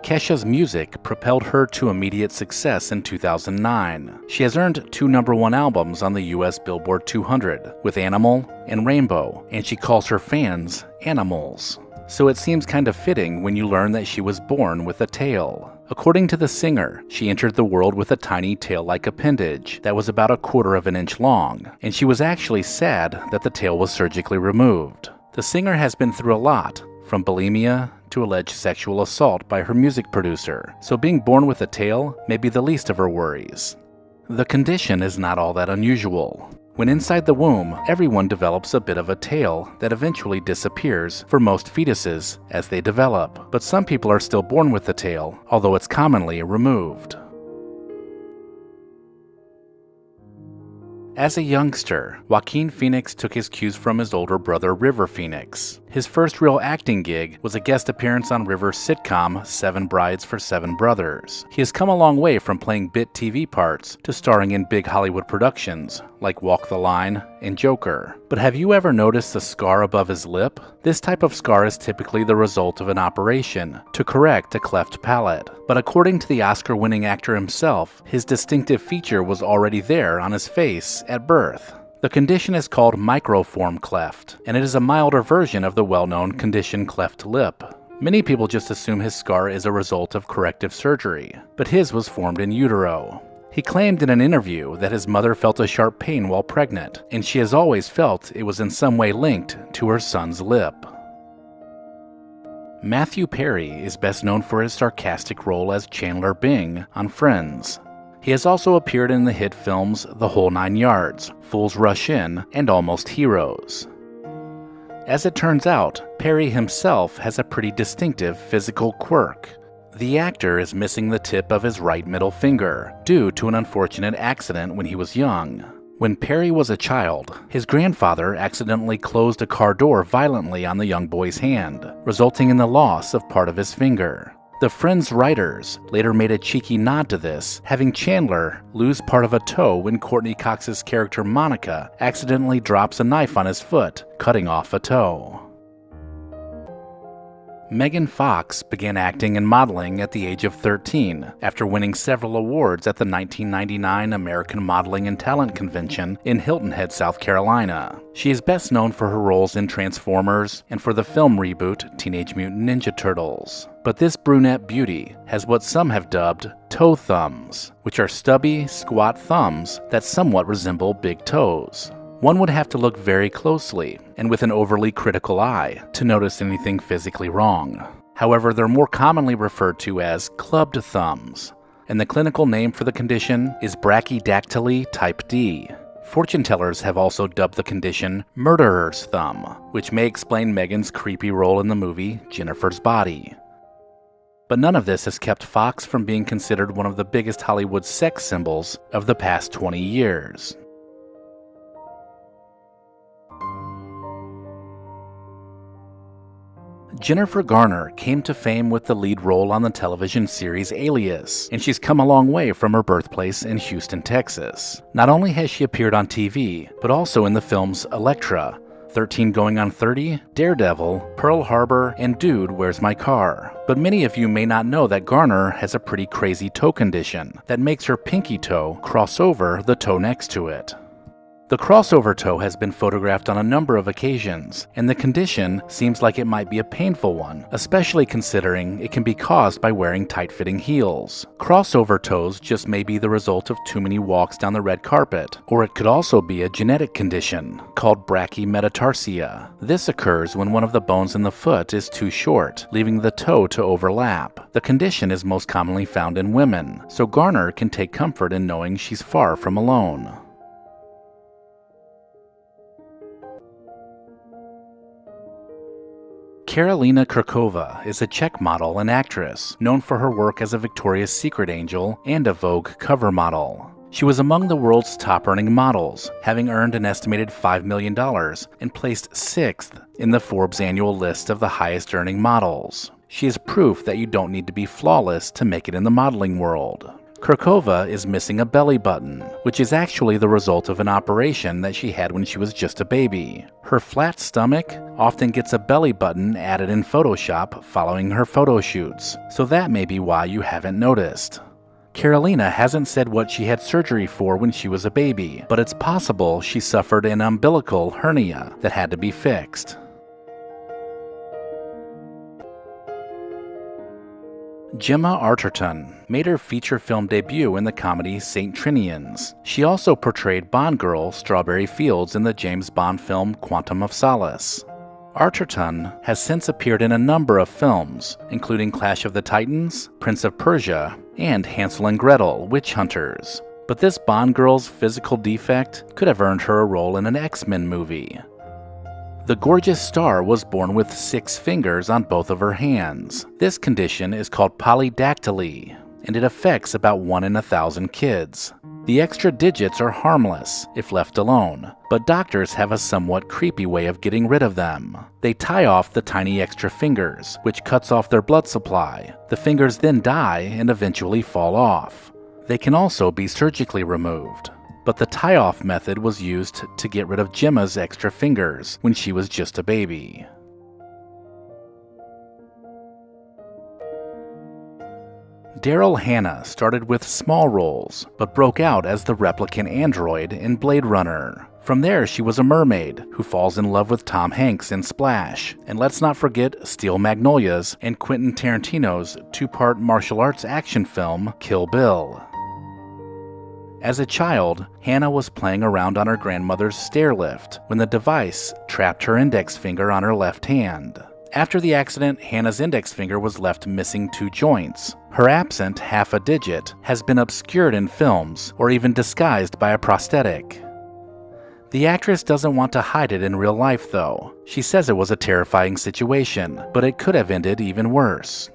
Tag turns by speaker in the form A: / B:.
A: Kesha's music propelled her to immediate success in 2009. She has earned 2 #1 albums on the US Billboard 200 with Animal and Rainbow, and she calls her fans animals. So it seems kind of fitting when you learn that she was born with a tail. According to the singer, she entered the world with a tiny tail-like appendage that was about 1/4 of an inch long, and she was actually sad that the tail was surgically removed. The singer has been through a lot, from bulimia to alleged sexual assault by her music producer, so being born with a tail may be the least of her worries. The condition is not all that unusual. When inside the womb, everyone develops a bit of a tail that eventually disappears for most fetuses as they develop, but some people are still born with the tail, although it's commonly removed. As a youngster, Joaquin Phoenix took his cues from his older brother River Phoenix. His first real acting gig was a guest appearance on River's sitcom 7 Brides for 7 Brothers. He has come a long way from playing bit TV parts to starring in big Hollywood productions like Walk the Line and Joker. But have you ever noticed the scar above his lip? This type of scar is typically the result of an operation to correct a cleft palate. But according to the Oscar-winning actor himself, his distinctive feature was already there on his face at birth. The condition is called microform cleft, and it is a milder version of the well-known condition cleft lip. Many people just assume his scar is a result of corrective surgery, but his was formed in utero. He claimed in an interview that his mother felt a sharp pain while pregnant, and she has always felt it was in some way linked to her son's lip. Matthew Perry is best known for his sarcastic role as Chandler Bing on Friends. He has also appeared in the hit films The Whole Nine Yards, Fools Rush In, and Almost Heroes. As it turns out, Perry himself has a pretty distinctive physical quirk. The actor is missing the tip of his right middle finger due to an unfortunate accident when he was young. When Perry was a child, his grandfather accidentally closed a car door violently on the young boy's hand, resulting in the loss of part of his finger. The Friends writers later made a cheeky nod to this, having Chandler lose part of a toe when Courtney Cox's character Monica accidentally drops a knife on his foot, cutting off a toe. Megan Fox began acting and modeling at the age of 13 after winning several awards at the 1999 American Modeling and Talent Convention in Hilton Head, South Carolina. She is best known for her roles in Transformers and for the film reboot Teenage Mutant Ninja Turtles. But this brunette beauty has what some have dubbed toe thumbs, which are stubby, squat thumbs that somewhat resemble big toes. One would have to look very closely and with an overly critical eye to notice anything physically wrong. However, they're more commonly referred to as clubbed thumbs, and the clinical name for the condition is brachydactyly type D. Fortune tellers have also dubbed the condition murderer's thumb, which may explain Megan's creepy role in the movie Jennifer's Body. But none of this has kept Fox from being considered one of the biggest Hollywood sex symbols of the past 20 years. Jennifer Garner came to fame with the lead role on the television series Alias, and she's come a long way from her birthplace in Houston, Texas. Not only has she appeared on TV, but also in the films Elektra, 13 Going on 30, Daredevil, Pearl Harbor, and Dude, Where's My Car? But many of you may not know that Garner has a pretty crazy toe condition that makes her pinky toe cross over the toe next to it. The crossover toe has been photographed on a number of occasions, and the condition seems like it might be a painful one, especially considering it can be caused by wearing tight-fitting heels. Crossover toes just may be the result of too many walks down the red carpet, or it could also be a genetic condition called brachymetatarsia. This occurs when one of the bones in the foot is too short, leaving the toe to overlap. The condition is most commonly found in women, so Garner can take comfort in knowing she's far from alone. Karolina Kurkova is a Czech model and actress, known for her work as a Victoria's Secret angel and a Vogue cover model. She was among the world's top-earning models, having earned an estimated $5 million and placed 6th in the Forbes annual list of the highest-earning models. She is proof that you don't need to be flawless to make it in the modeling world. Kirkova is missing a belly button, which is actually the result of an operation that she had when she was just a baby. Her flat stomach often gets a belly button added in Photoshop following her photo shoots, so that may be why you haven't noticed. Carolina hasn't said what she had surgery for when she was a baby, but it's possible she suffered an umbilical hernia that had to be fixed. Gemma Arterton made her feature film debut in the comedy St. Trinians. She also portrayed Bond girl Strawberry Fields in the James Bond film Quantum of Solace. Arterton has since appeared in a number of films, including Clash of the Titans, Prince of Persia, and Hansel and Gretel, Witch Hunters. But this Bond girl's physical defect could have earned her a role in an X-Men movie. The gorgeous star was born with 6 fingers on both of her hands. This condition is called polydactyly, and it affects about 1 in 1,000 kids. The extra digits are harmless if left alone, but doctors have a somewhat creepy way of getting rid of them. They tie off the tiny extra fingers, which cuts off their blood supply. The fingers then die and eventually fall off. They can also be surgically removed. But the tie-off method was used to get rid of Gemma's extra fingers when she was just a baby. Daryl Hannah started with small roles, but broke out as the replicant android in Blade Runner. From there, she was a mermaid who falls in love with Tom Hanks in Splash. And let's not forget Steel Magnolias and Quentin Tarantino's 2-part martial arts action film, Kill Bill. As a child, Hannah was playing around on her grandmother's stair lift when the device trapped her index finger on her left hand. After the accident, Hannah's index finger was left missing 2 joints. Her absent half a digit has been obscured in films or even disguised by a prosthetic. The actress doesn't want to hide it in real life though. She says it was a terrifying situation, but it could have ended even worse.